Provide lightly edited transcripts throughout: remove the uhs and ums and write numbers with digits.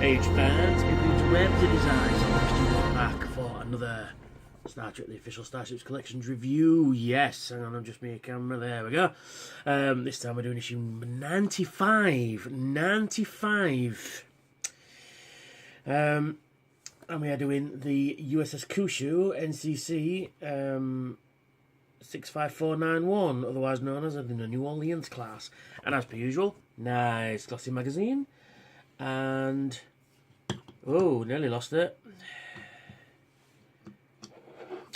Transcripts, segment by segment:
Age fans, people into web to design, so I'm back for another Star Trek The Official Starships Collections review. Yes, hang on, I'll just make a camera, there we go. This time we're doing issue 95. And we are doing the U.S.S. Kyushu NCC-65491, otherwise known as the New Orleans class. And as per usual, nice glossy magazine. And oh, nearly lost it.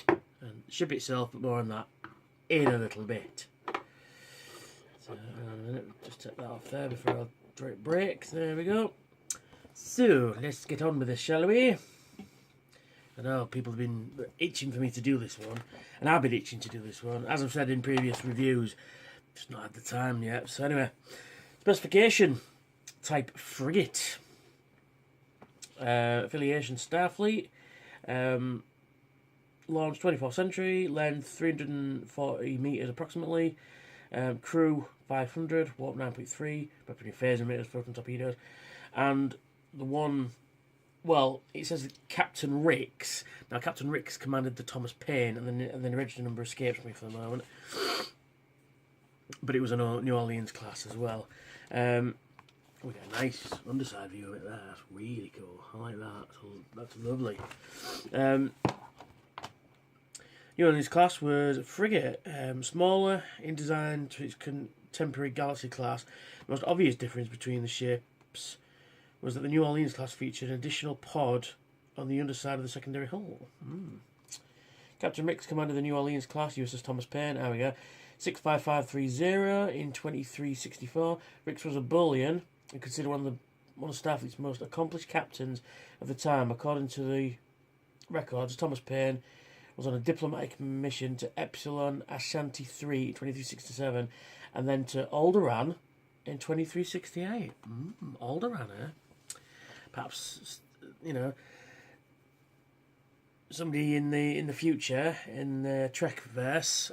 And the ship itself, but more on that in a little bit. So, hang on a minute, just take that off there before I break. There we go. So, let's get on with this, shall we? I know people have been itching for me to do this one, and I've been itching to do this one. As I've said in previous reviews, just not had the time yet. So anyway, specification. Type frigate, affiliation Starfleet, launch 24th century, length 340 metres approximately, crew 500, warp 9.3, weapon phase emitters, photon torpedoes, and the one, well, it says Captain Ricks. Now Captain Ricks commanded the Thomas Paine, and then the register number escapes me for the moment, but it was a New Orleans class as well. We get a nice underside view of it there. That's really cool. I like that. That's lovely. New Orleans class was a frigate, smaller in design to its contemporary Galaxy class. The most obvious difference between the ships was that the New Orleans class featured an additional pod on the underside of the secondary hull. Captain Ricks commanded the New Orleans class, U.S.S. Thomas Paine. There we go. 65530 in 2364. Ricks was a bullion and considered one of Starfleet's most accomplished captains of the time. According to the records, Thomas Paine was on a diplomatic mission to Epsilon Ashanti 3 in 2367 and then to Alderaan in 2368. Alderaan, eh? Perhaps, you know, somebody in the future, in the Trekverse,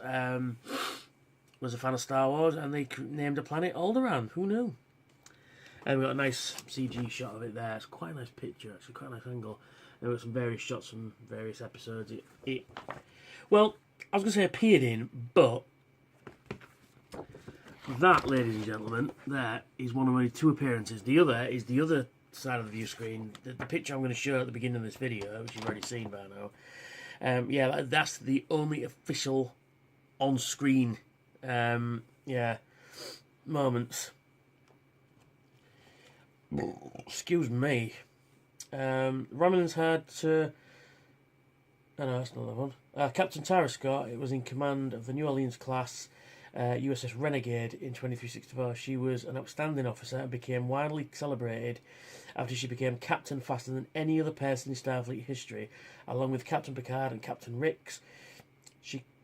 was a fan of Star Wars and they named a planet Alderaan. Who knew? And we got a nice CG shot of it there. It's quite a nice picture, actually, quite a nice angle. And we've got some various shots from various episodes. Well, I was going to say appeared in, but that, ladies and gentlemen, there is one of only two appearances. The other is the other side of the view screen. The picture I'm going to show at the beginning of this video, which you've already seen by now. Yeah, that's the only official on-screen moments. Excuse me. Romulans had oh no, that's not that one. Captain Tara Scott, it was in command of the New Orleans class U.S.S. Renegade in 2364. She was an outstanding officer and became widely celebrated after she became captain faster than any other person in Starfleet history, along with Captain Picard and Captain Ricks.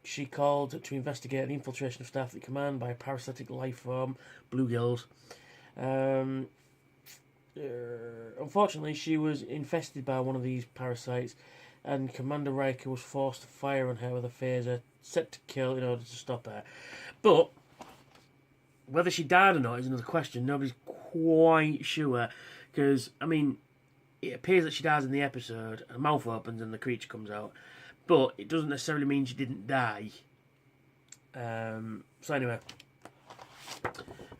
She called to investigate the infiltration of Starfleet Command by a parasitic life form, bluegills. Unfortunately, she was infested by one of these parasites, and Commander Riker was forced to fire on her with a phaser set to kill in order to stop her. But whether she died or not is another question. Nobody's quite sure, because, I mean, it appears that she dies in the episode, her mouth opens and the creature comes out, but it doesn't necessarily mean she didn't die. So anyway,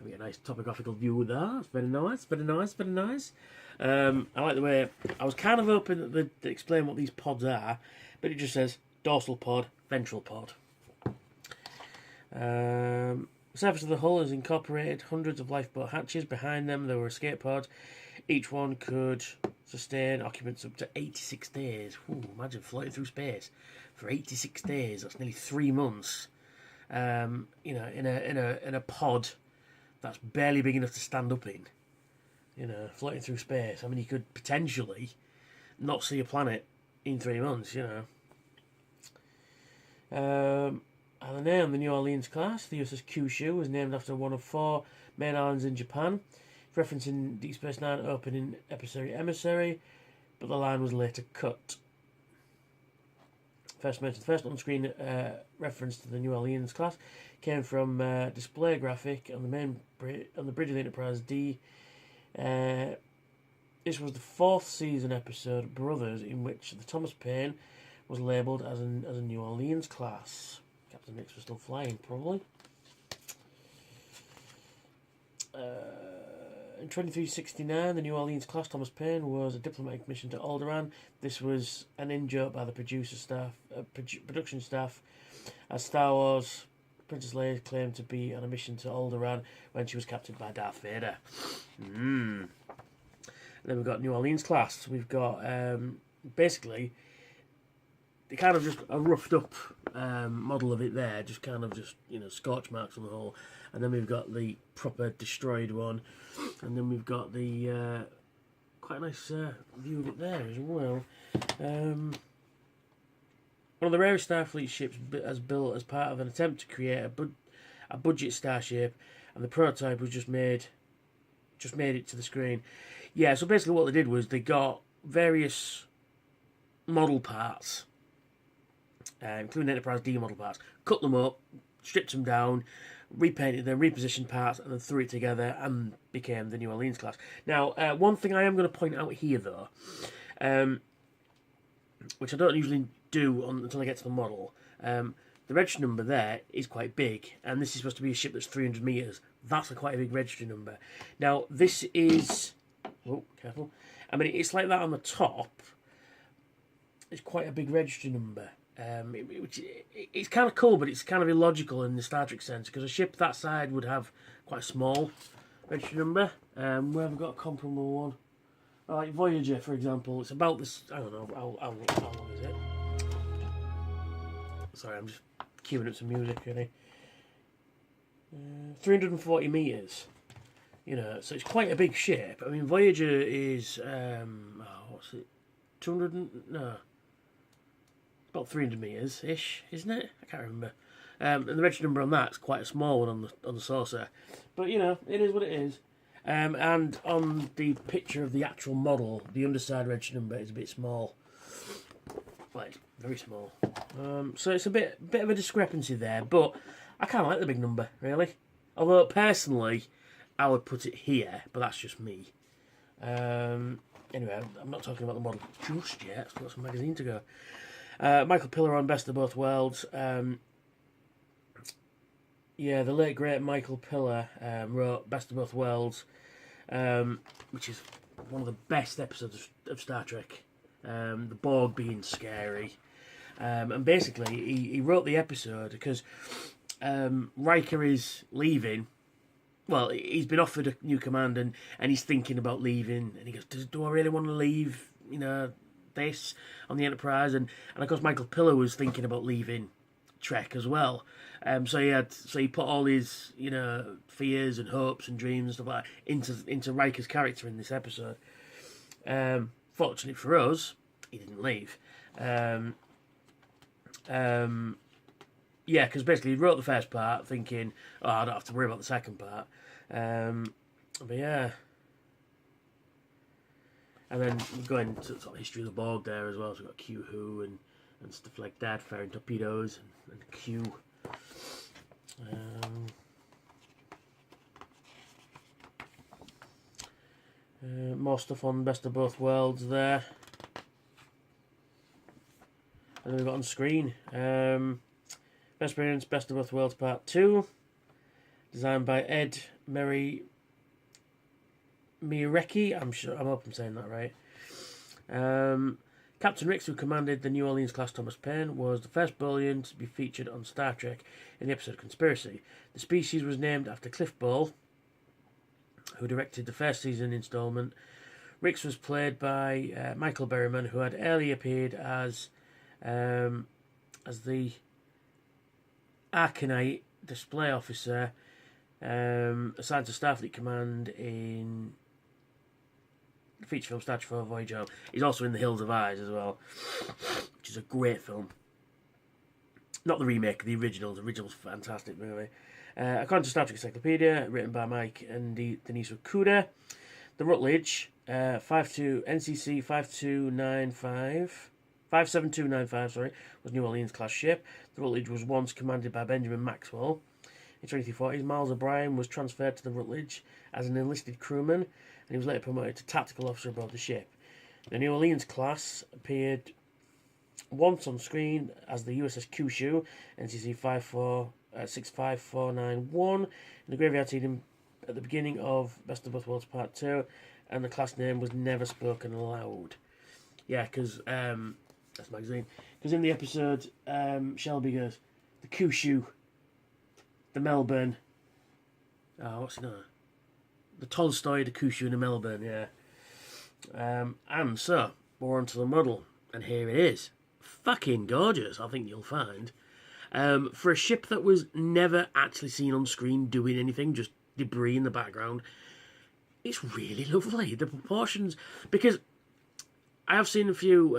we get a nice topographical view with that. It's very nice, very nice, very nice. I like the way, I was kind of hoping that they'd explain what these pods are, but it just says dorsal pod, ventral pod. The surface of the hull has incorporated hundreds of lifeboat hatches. Behind them there were escape pods. Each one could sustain occupants up to 86 days. Ooh, imagine floating through space for 86 days. That's nearly 3 months. You know, in a pod that's barely big enough to stand up in. You know, floating through space. I mean, you could potentially not see a planet in 3 months, you know. And the name, the New Orleans class, the U.S.S. Kyushu, was named after one of 4 main islands in Japan, referencing Deep Space Nine opening episode Emissary, but the line was later cut. First on-screen reference to the New Orleans class came from display graphic on the bridge of the Enterprise D This was the 4th season episode, Brothers, in which the Thomas Paine was labelled as a New Orleans class. Captain Nix was still flying, probably. In 2369, the New Orleans class Thomas Paine was a diplomatic mission to Alderaan. This was an in-joke by the production staff, as Star Wars Princess Leia claimed to be on a mission to Alderaan when she was captured by Darth Vader. Then we've got New Orleans class. We've got basically kind of just a roughed up model of it there, just kind of just scorch marks on the hull, and then we've got the proper destroyed one, and then we've got the quite nice view of it there as well. One of the rarest Starfleet ships as built as part of an attempt to create a budget starship, and the prototype was just made it to the screen. Yeah, so basically what they did was they got various model parts, including Enterprise D model parts, cut them up, stripped them down, repainted them, repositioned parts, and then threw it together and became the New Orleans class. Now, one thing I am going to point out here, though, which I don't usually do until I get to the model, the registry number there is quite big, and this is supposed to be a ship that's 300 metres. That's quite a big registry number. Now, this is... Oh, careful. I mean, it's like that on the top. It's quite a big registry number. It's kind of cool, but it's kind of illogical in the Star Trek sense, because a ship that side would have quite a small registry number. We haven't got a comparable one. Like Voyager, for example, it's about this. I don't know, how long is it? Sorry, I'm just queuing up some music, really. 340 metres. So it's quite a big ship. I mean, Voyager is, what's it? 200, no. About 300 metres-ish, isn't it? I can't remember. And the registry number on that's quite a small one on the saucer. But, it is what it is. And on the picture of the actual model, the underside registry number is a bit small. Like, very small. So it's a bit of a discrepancy there, but I kind of like the big number, really. Although, personally, I would put it here, but that's just me. Anyway, I'm not talking about the model just yet. I've got some magazine to go. Michael Piller on Best of Both Worlds. The late great Michael Piller wrote Best of Both Worlds, which is one of the best episodes of Star Trek. The Borg being scary. And basically, he wrote the episode because Riker is leaving. Well, he's been offered a new command and he's thinking about leaving. And he goes, do I really want to leave, this on the Enterprise? And of course, Michael Piller was thinking about leaving Trek as well. So he put all his, fears and hopes and dreams and stuff like that into Riker's character in this episode. Fortunately for us, he didn't leave. Because basically he wrote the first part thinking, I don't have to worry about the second part. But yeah. And then we're going to sort of history of the Borg there as well. So we've got Q-Who and stuff like that, firing torpedoes and Q. More stuff on Best of Both Worlds there. And then we've got on screen Best Experience, Best of Both Worlds Part 2, designed by Ed Mirecki. I hope I'm saying that right. Captain Rix, who commanded the New Orleans class Thomas Paine, was the first Bolian to be featured on Star Trek in the episode Conspiracy. The species was named after Cliff Bole, who directed the first season installment. Rix was played by Michael Berryman, who had earlier appeared as the Arcanite display officer assigned to Starfleet Command in the feature film Star Trek 4 Voyage Home. He's also in The Hills of Eyes as well, which is a great film. Not the remake, the original. The original's a fantastic movie. According to Star Trek Encyclopedia, written by Mike and Denise Okuda, the Rutledge, 52 NCC-57295, was New Orleans class ship. The Rutledge was once commanded by Benjamin Maxwell. In 2340s, Miles O'Brien was transferred to the Rutledge as an enlisted crewman, he was later promoted to tactical officer aboard the ship. The New Orleans class appeared once on screen as the U.S.S. Kyushu NCC-65491 in the graveyard scene at the beginning of Best of Both Worlds Part 2, and the class name was never spoken aloud. Yeah, because, that's the magazine. Because in the episode, Shelby goes, the Kyushu, the Melbourne, what's it now? The Tolstoy, the Kyushu, and the Melbourne, yeah. And so, we're onto the model, and here it is. Fucking gorgeous, I think you'll find. For a ship that was never actually seen on screen doing anything, just debris in the background, it's really lovely. The proportions, because I have seen a few,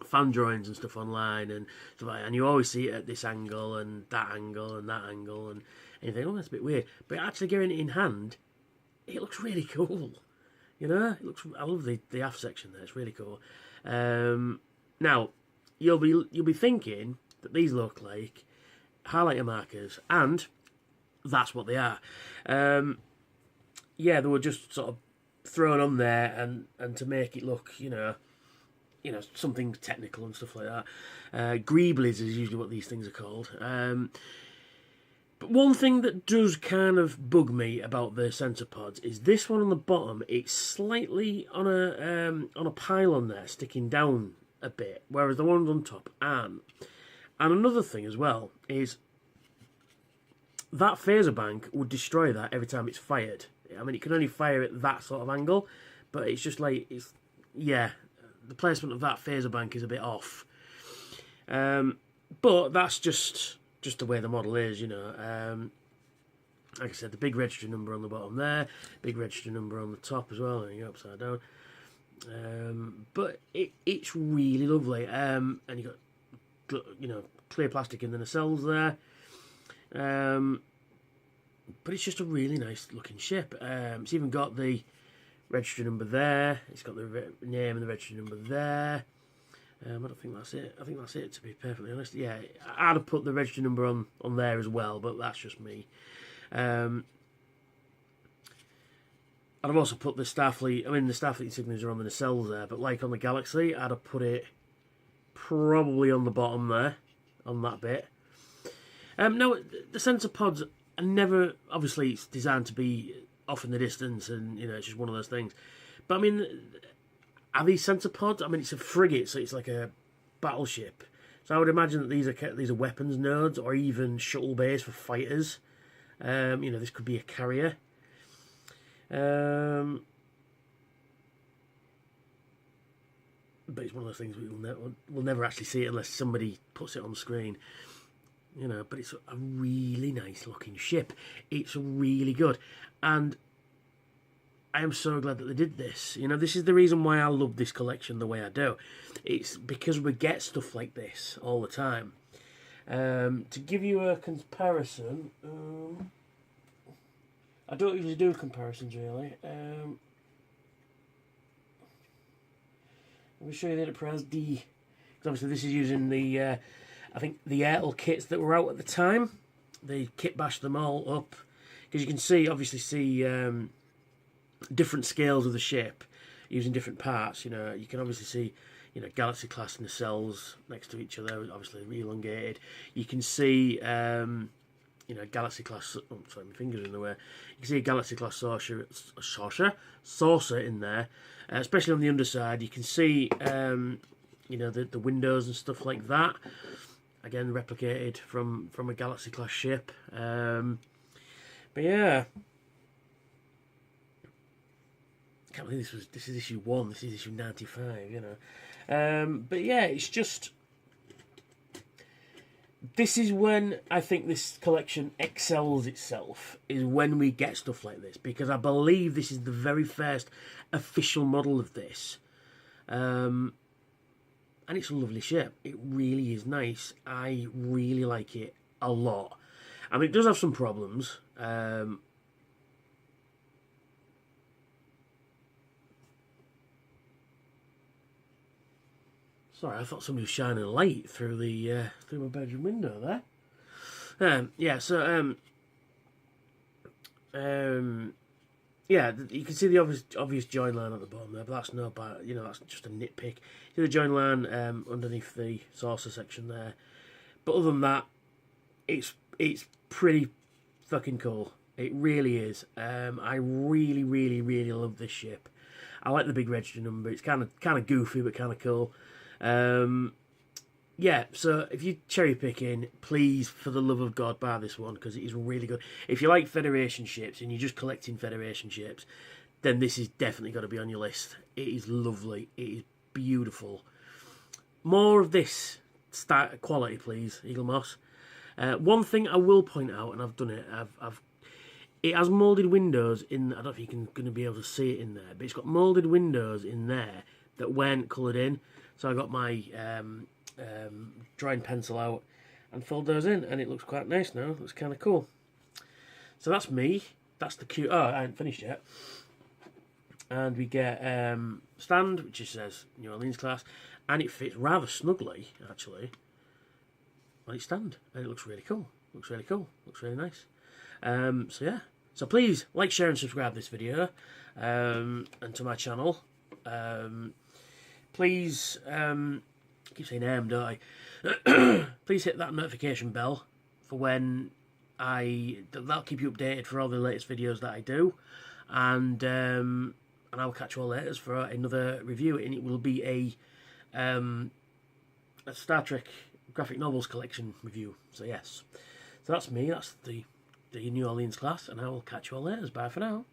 fan drawings and stuff online and stuff like that, and you always see it at this angle and that angle and that angle, and you think, oh, that's a bit weird. But actually getting it in hand, it looks really cool. You know, it looks. I love the aft section there. It's really cool. Now, you'll be thinking that these look like highlighter markers, and that's what they are. Yeah, they were just sort of thrown on there and to make it look, you know, something technical and stuff like that. Greeblies is usually what these things are called. But one thing that does kind of bug me about the sensor pods is this one on the bottom. It's slightly on a pylon there, sticking down a bit, whereas the ones on top aren't. And another thing as well is that phaser bank would destroy that every time it's fired. I mean, it can only fire at that sort of angle, but it's just like, the placement of that phaser bank is a bit off. But that's just the way the model is, you know. Like I said, the big registry number on the bottom there, big registry number on the top as well, and you go upside down. But it's really lovely. And you got, you know, clear plastic in the nacelles there. But it's just a really nice looking ship. It's even got the registry number there. It's got the name and the registry number there. I don't think that's it. I think that's it, to be perfectly honest. Yeah, I'd have put the registry number on there as well, but that's just me. I'd have also put the Starfleet. I mean, the Starfleet signals are on the nacelles there, but like on the Galaxy, I'd have put it probably on the bottom there, on that bit. No, the sensor pods are never. Obviously, it's designed to be off in the distance, and you know, it's just one of those things. But I mean, are these sensor pods? I mean, it's a frigate, so it's like a battleship. So I would imagine that these are weapons nodes, or even shuttle bays for fighters. You know, this could be a carrier. But it's one of those things we'll never actually see it unless somebody puts it on the screen. You know, but it's a really nice looking ship. It's really good. And I am so glad that they did this. You know, this is the reason why I love this collection the way I do. It's because we get stuff like this all the time. To give you a comparison, I don't usually do comparisons really. Let me show you the Enterprise D. Because obviously this is using the, I think, the Airtel kits that were out at the time. They kit bashed them all up. Because you can see different scales of the ship using different parts. You know, you can obviously see, you know, Galaxy class nacelles next to each other, obviously elongated. You can see, you know, Galaxy class. Oh, sorry, my fingers are in the way. You can see a Galaxy class saucer in there, especially on the underside. You can see, you know, the windows and stuff like that. Again, replicated from a Galaxy class ship. But yeah. I can't believe this is issue 1, this is issue 95, you know. But yeah, it's just, this is when I think this collection excels itself, is when we get stuff like this, because I believe this is the very first official model of this. And it's a lovely ship. It really is nice. I really like it a lot. I mean, it does have some problems. Sorry, I thought somebody was shining a light through the through my bedroom window there. Yeah, so yeah, you can see the obvious join line at the bottom there, but that's no bad. You know, that's just a nitpick. See the join line underneath the saucer section there. But other than that, it's pretty fucking cool. It really is. I really love this ship. I like the big register number. It's kind of goofy, but kind of cool. Yeah, so if you're cherry picking, please, for the love of God, buy this one because it is really good. If you like Federation ships and you're just collecting Federation ships, then this is definitely got to be on your list. It is lovely. It is beautiful. More of this quality, please, Eagle Moss. One thing I will point out, and I've done it, it has moulded windows in. I don't know if you're going to be able to see it in there, but it's got moulded windows in there that weren't coloured in. So I got my drawing pencil out and filled those in, and it looks quite nice now. It looks kind of cool. So that's me. That's the cute. Oh, I haven't finished yet. And we get stand, which just says New Orleans class, and it fits rather snugly actually on its stand, and it looks really cool. Looks really cool. Looks really nice. So yeah. So please like, share, and subscribe this video, and to my channel. Please. I keep saying don't I? Please hit that notification bell for when that'll keep you updated for all the latest videos that I do, and I'll catch you all later for another review, and it will be a Star Trek graphic novels collection review. So yes, so that's me. That's the New Orleans class, and I will catch you all later. Bye for now.